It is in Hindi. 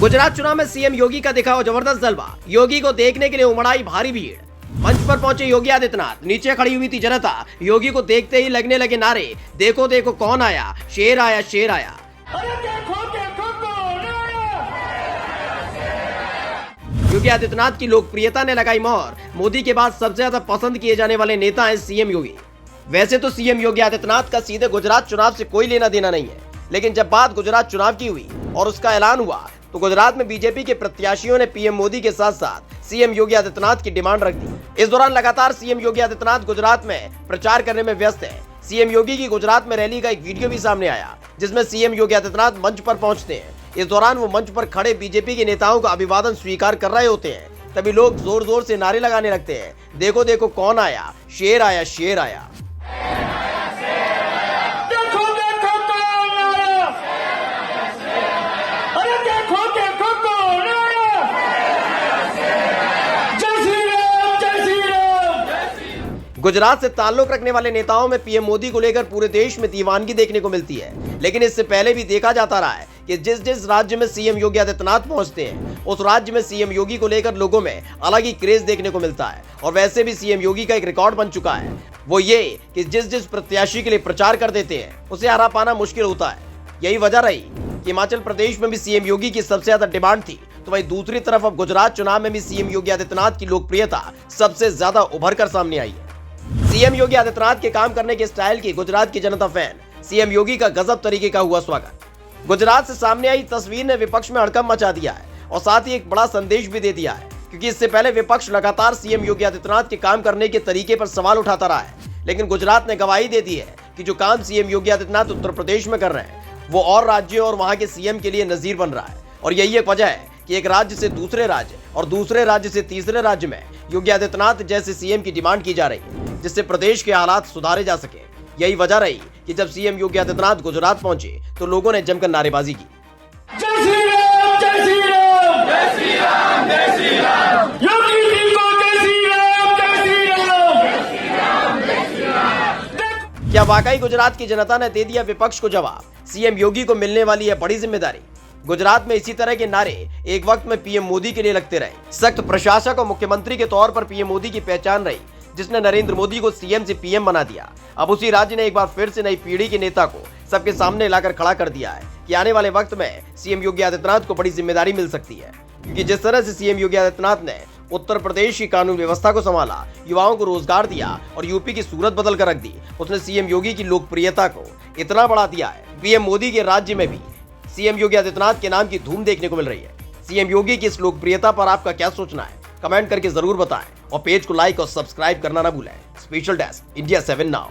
गुजरात चुनाव में सीएम योगी का दिखा हो जबरदस्त जलवा। योगी को देखने के लिए उमड़ाई भारी भीड़। मंच पर पहुंचे योगी आदित्यनाथ, नीचे खड़ी हुई थी जनता। योगी को देखते ही लगने लगे नारे, देखो देखो कौन आया, शेर आया, शेर आया। योगी आदित्यनाथ की लोकप्रियता ने लगाई मोहर। मोदी के बाद सबसे ज्यादा पसंद किए जाने वाले नेता हैं सीएम योगी। वैसे तो सीएम योगी आदित्यनाथ का सीधे गुजरात चुनाव से कोई लेना देना नहीं है, लेकिन जब बात गुजरात चुनाव की हुई और उसका ऐलान हुआ तो गुजरात में बीजेपी के प्रत्याशियों ने पीएम मोदी के साथ साथ सीएम योगी आदित्यनाथ की डिमांड रख दी। इस दौरान लगातार सीएम योगी आदित्यनाथ गुजरात में प्रचार करने में व्यस्त है। सीएम योगी की गुजरात में रैली का एक वीडियो भी सामने आया, जिसमें सीएम योगी आदित्यनाथ मंच पर पहुंचते हैं। इस दौरान वो मंच पर खड़े बीजेपी के नेताओं का अभिवादन स्वीकार कर रहे होते हैं। तभी लोग जोर जोर से नारे लगाने लगते हैं, देखो देखो कौन आया, शेर आया, शेर आया। गुजरात से ताल्लुक रखने वाले नेताओं में पीएम मोदी को लेकर पूरे देश में दीवानगी देखने को मिलती है, लेकिन इससे पहले भी देखा जाता रहा है कि जिस जिस राज्य में सीएम योगी आदित्यनाथ पहुंचते हैं, उस राज्य में सीएम योगी को लेकर लोगों में अलग ही क्रेज देखने को मिलता है। और वैसे भी सीएम योगी का एक रिकॉर्ड बन चुका है, वो ये कि जिस जिस प्रत्याशी के लिए प्रचार कर देते हैं, उसे हरा पाना मुश्किल होता है। यही वजह रही कि हिमाचल प्रदेश में भी सीएम योगी की सबसे ज्यादा डिमांड थी, तो वहीं दूसरी तरफ अब गुजरात चुनाव में भी सीएम योगी आदित्यनाथ की लोकप्रियता सबसे ज्यादा उभर कर सामने आई है। सीएम योगी आदित्यनाथ के काम करने के स्टाइल की गुजरात की जनता फैन। सीएम योगी का गजब तरीके का हुआ स्वागत। गुजरात से सामने आई तस्वीर ने विपक्ष में हड़कंप मचा दिया है और साथ ही एक बड़ा संदेश भी दे दिया है, क्योंकि इससे पहले विपक्ष लगातार सीएम योगी आदित्यनाथ के काम करने के तरीके पर सवाल उठाता रहा है, लेकिन गुजरात ने गवाही दे दी है कि जो काम सीएम योगी आदित्यनाथ उत्तर प्रदेश में कर रहे हैं, वो और राज्यों और वहां के सीएम के लिए नजीर बन रहा है। और यही एक वजह है कि एक राज्य से दूसरे राज्य और दूसरे राज्य से तीसरे राज्य में योगी आदित्यनाथ जैसे सीएम की डिमांड की जा रही है, जिससे प्रदेश के हालात सुधारे जा सके। यही वजह रही कि जब सीएम योगी आदित्यनाथ गुजरात पहुंचे तो लोगों ने जमकर नारेबाजी की। जय श्री राम, जय श्री राम, जय श्री राम, जय श्री राम, योगी जी को जय श्री राम, जय श्री राम, जय श्री राम, जय श्री राम। क्या वाकई गुजरात की जनता ने दे दिया विपक्ष को जवाब? सीएम योगी को मिलने वाली है बड़ी जिम्मेदारी। गुजरात में इसी तरह के नारे एक वक्त में पीएम मोदी के लिए लगते रहे। सख्त प्रशासक और मुख्यमंत्री के तौर पर पीएम मोदी की पहचान रही, जिसने नरेंद्र मोदी को सीएम से पीएम बना दिया। अब उसी राज्य ने एक बार फिर से नई पीढ़ी के नेता को सबके सामने लाकर खड़ा कर दिया है कि आने वाले वक्त में सीएम योगी आदित्यनाथ को बड़ी जिम्मेदारी मिल सकती है, क्योंकि जिस तरह से सीएम योगी आदित्यनाथ ने उत्तर प्रदेश की कानून व्यवस्था को संभाला, युवाओं को रोजगार दिया और यूपी की सूरत बदल कर रख दी, उसने सीएम योगी की लोकप्रियता को इतना बढ़ा दिया है। पीएम मोदी के राज्य में भी सीएम योगी आदित्यनाथ के नाम की धूम देखने को मिल रही है। सीएम योगी की इस लोकप्रियता पर आपका क्या सोचना है? कमेंट करके जरूर बताएं और पेज को लाइक और सब्सक्राइब करना ना भूलें। Special desk India 7 now.